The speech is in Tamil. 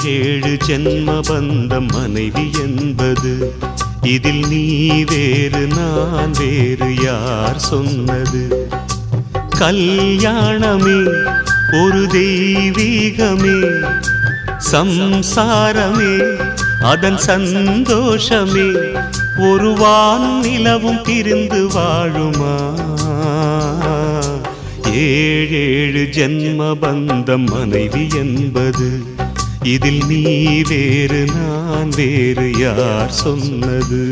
ஏழு ஜென்ம பந்தம் மனைவி என்பது, இதில் நீ வேறு நான் வேறு யார் சொன்னது? கல்யாணமே ஒரு தெய்வீகமே, சம்சாரமே அதன் சந்தோஷமே, ஒரு வானும் நிலவும் பிரிந்து வாழுமா? ஏழேழு ஜென்ம பந்தம் மனைவி என்பது, இதில் நீ வேறு நான் வேறு யார் சொன்னது?